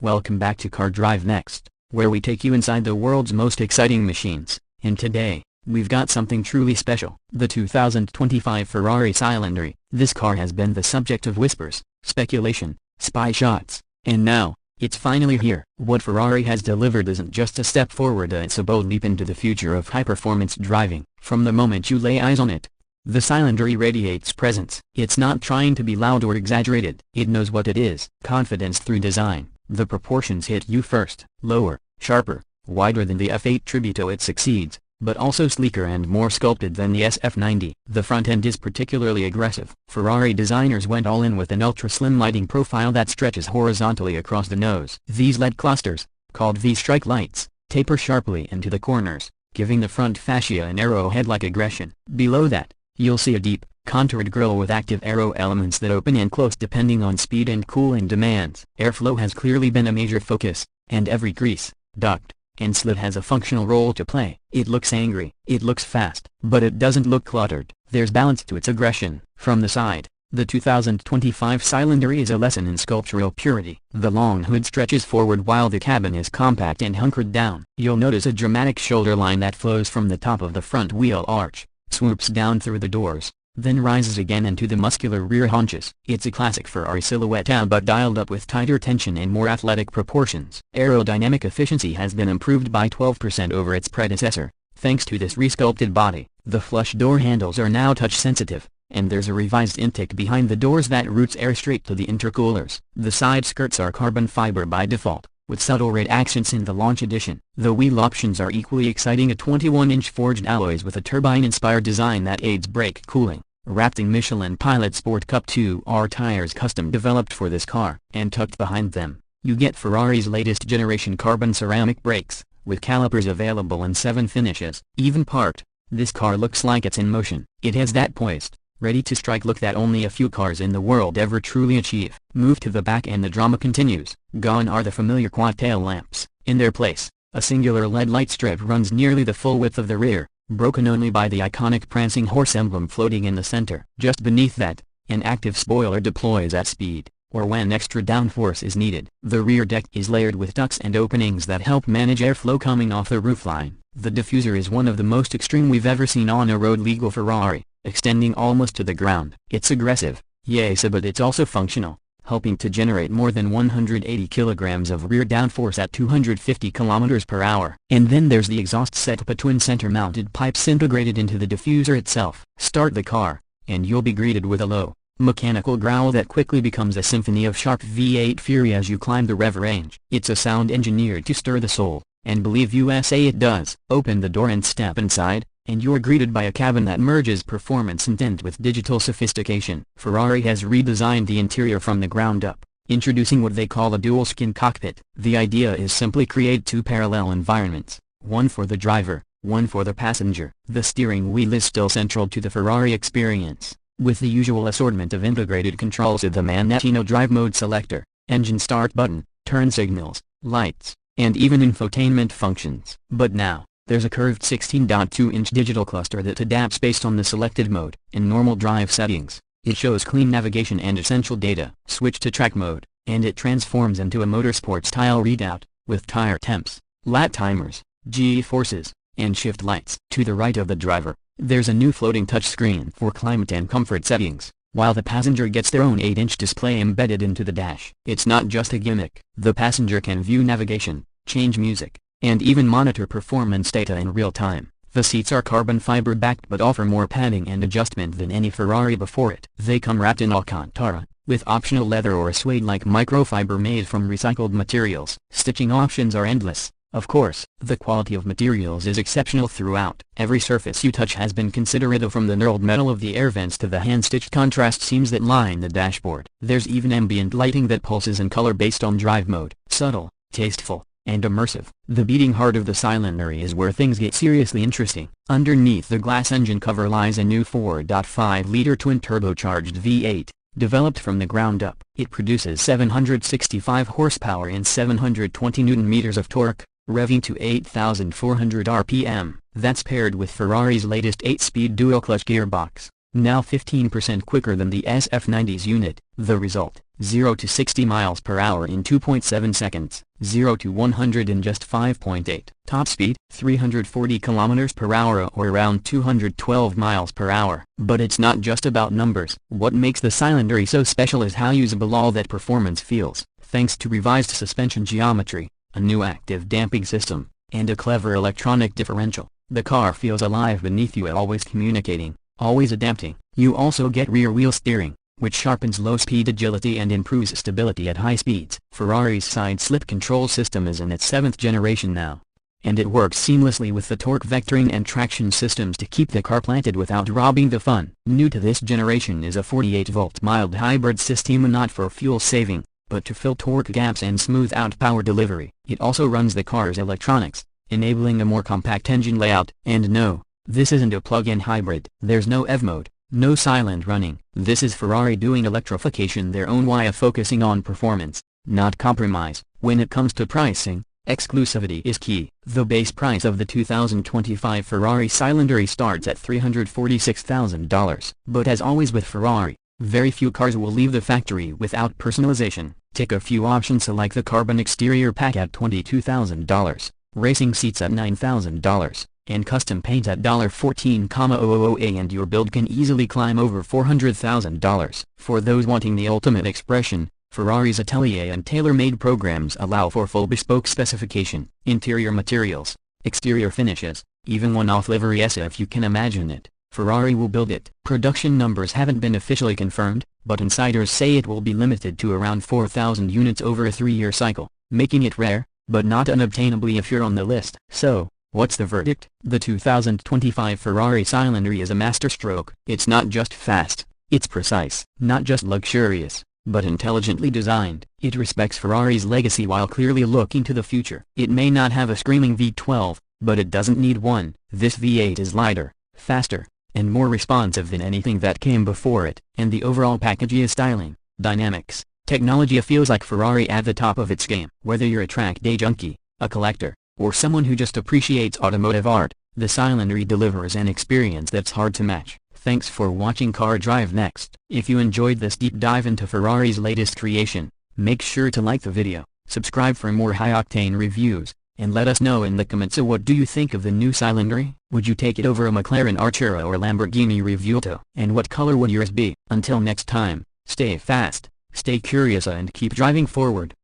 Welcome back to Car Drive Next, where we take you inside the world's most exciting machines. And today, we've got something truly special. The 2025 Ferrari Cilinderi. This car has been the subject of whispers, speculation, spy shots, and now, it's finally here. What Ferrari has delivered isn't just a step forward, it's a bold leap into the future of high-performance driving. From the moment you lay eyes on it, the Cilinderi radiates presence. It's not trying to be loud or exaggerated. It knows what it is. Confidence through design. The proportions hit you first. Lower, sharper, wider than the F8 Tributo, it succeeds, but also sleeker and more sculpted than the SF90. The front end is particularly aggressive. Ferrari designers went all in with an ultra-slim lighting profile that stretches horizontally across the nose. These LED clusters, called V-strike lights, taper sharply into the corners, giving the front fascia an arrowhead-like aggression. Below that, you'll see a deep, contoured grille with active aero elements that open and close depending on speed and cooling demands. Airflow has clearly been a major focus, and every grease, duct, and slit has a functional role to play. It looks angry, it looks fast, but it doesn't look cluttered. There's balance to its aggression. From the side, the 2025 Cilinderi is a lesson in sculptural purity. The long hood stretches forward while the cabin is compact and hunkered down. You'll notice a dramatic shoulder line that flows from the top of the front wheel arch, swoops down through the doors, then rises again into the muscular rear haunches. It's a classic Ferrari silhouette but dialed up with tighter tension and more athletic proportions. Aerodynamic efficiency has been improved by 12% over its predecessor, thanks to this resculpted body. The flush door handles are now touch-sensitive, and there's a revised intake behind the doors that routes air straight to the intercoolers. The side skirts are carbon fiber by default, with subtle red accents in the launch edition. The wheel options are equally exciting: a 21-inch forged alloys with a turbine-inspired design that aids brake cooling, wrapped in Michelin Pilot Sport Cup 2R tires custom developed for this car. And tucked behind them, you get Ferrari's latest generation carbon ceramic brakes, with calipers available in 7 finishes. Even parked, this car looks like it's in motion. It has that poised, ready to strike look that only a few cars in the world ever truly achieve. Move to the back and the drama continues. Gone are the familiar quad tail lamps. In their place, a singular LED light strip runs nearly the full width of the rear, broken only by the iconic prancing horse emblem floating in the center. Just beneath that, an active spoiler deploys at speed, or when extra downforce is needed. The rear deck is layered with ducts and openings that help manage airflow coming off the roofline. The diffuser is one of the most extreme we've ever seen on a road-legal Ferrari, extending almost to the ground. It's aggressive, yes, but it's also functional, helping to generate more than 180 kilograms of rear downforce at 250 kilometers per hour. And then there's the exhaust setup: a twin center-mounted pipes integrated into the diffuser itself. Start the car, and you'll be greeted with a low, mechanical growl that quickly becomes a symphony of sharp V8 fury as you climb the rev range. It's a sound engineered to stir the soul, and believe USA it does. Open the door and step inside, and you're greeted by a cabin that merges performance intent with digital sophistication. Ferrari has redesigned the interior from the ground up, introducing what they call a dual-skin cockpit. The idea is simply create 2 parallel environments, one for the driver, one for the passenger. The steering wheel is still central to the Ferrari experience, with the usual assortment of integrated controls: the Manettino drive mode selector, engine start button, turn signals, lights, and even infotainment functions. But now, there's a curved 16.2-inch digital cluster that adapts based on the selected mode. In normal drive settings, it shows clean navigation and essential data. Switch to track mode, and it transforms into a motorsport-style readout, with tire temps, lap timers, G-forces, and shift lights. To the right of the driver, there's a new floating touchscreen for climate and comfort settings, while the passenger gets their own 8-inch display embedded into the dash. It's not just a gimmick. The passenger can view navigation, change music, and even monitor performance data in real time. The seats are carbon fiber backed but offer more padding and adjustment than any Ferrari before it. They come wrapped in Alcantara, with optional leather or a suede-like microfiber made from recycled materials. Stitching options are endless. Of course, the quality of materials is exceptional throughout. Every surface you touch has been considered, from the knurled metal of the air vents to the hand-stitched contrast seams that line the dashboard. There's even ambient lighting that pulses in color based on drive mode. Subtle, tasteful, and immersive. The beating heart of the Cilinderi is where things get seriously interesting. Underneath the glass engine cover lies a new 4.5-liter twin-turbocharged V8, developed from the ground up. It produces 765 horsepower and 720 Nm of torque, revving to 8,400 RPM. That's paired with Ferrari's latest 8-speed dual-clutch gearbox, now 15% quicker than the SF90's unit. The result: 0 to 60 miles per hour in 2.7 seconds, 0 to 100 in just 5.8. Top speed: 340 kilometers per hour or around 212 miles per hour. But it's not just about numbers. What makes the Cilinderi so special is how usable all that performance feels. Thanks to revised suspension geometry, a new active damping system, and a clever electronic differential, the car feels alive beneath you, always communicating, always adapting. You also get rear-wheel steering, which sharpens low-speed agility and improves stability at high speeds. Ferrari's side-slip control system is in its 7th generation now, and it works seamlessly with the torque vectoring and traction systems to keep the car planted without robbing the fun. New to this generation is a 48-volt mild hybrid system, not for fuel saving, but to fill torque gaps and smooth out power delivery. It also runs the car's electronics, enabling a more compact engine layout. And no, this isn't a plug-in hybrid. There's no EV mode, no silent running. This is Ferrari doing electrification their own way, focusing on performance, not compromise. When it comes to pricing, exclusivity is key. The base price of the 2025 Ferrari Cilinderi starts at $346,000. But as always with Ferrari, very few cars will leave the factory without personalization. Take a few options like the carbon exterior pack at $22,000, racing seats at $9,000, and custom paint at $14,000, and your build can easily climb over $400,000. For those wanting the ultimate expression, Ferrari's atelier and tailor-made programs allow for full bespoke specification, interior materials, exterior finishes, even one-off liveries if you can imagine it. Ferrari will build it. Production numbers haven't been officially confirmed, but insiders say it will be limited to around 4,000 units over a 3-year cycle, making it rare, but not unobtainably if you're on the list. So, what's the verdict? The 2025 Ferrari Cilinderi is a masterstroke. It's not just fast, it's precise. Not just luxurious, but intelligently designed. It respects Ferrari's legacy while clearly looking to the future. It may not have a screaming V12, but it doesn't need one. This V8 is lighter, faster, and more responsive than anything that came before it. And the overall package is styling, dynamics, technology. Feels like Ferrari at the top of its game. Whether you're a track day junkie, a collector, or someone who just appreciates automotive art, the Cilinderi delivers an experience that's hard to match. Thanks for watching Car Drive Next. If you enjoyed this deep dive into Ferrari's latest creation, make sure to like the video, subscribe for more high-octane reviews, and let us know in the comments what do you think of the new Cilinderi? Would you take it over a McLaren Artura or Lamborghini Revuelto? And what color would yours be? Until next time, stay fast, stay curious, and keep driving forward.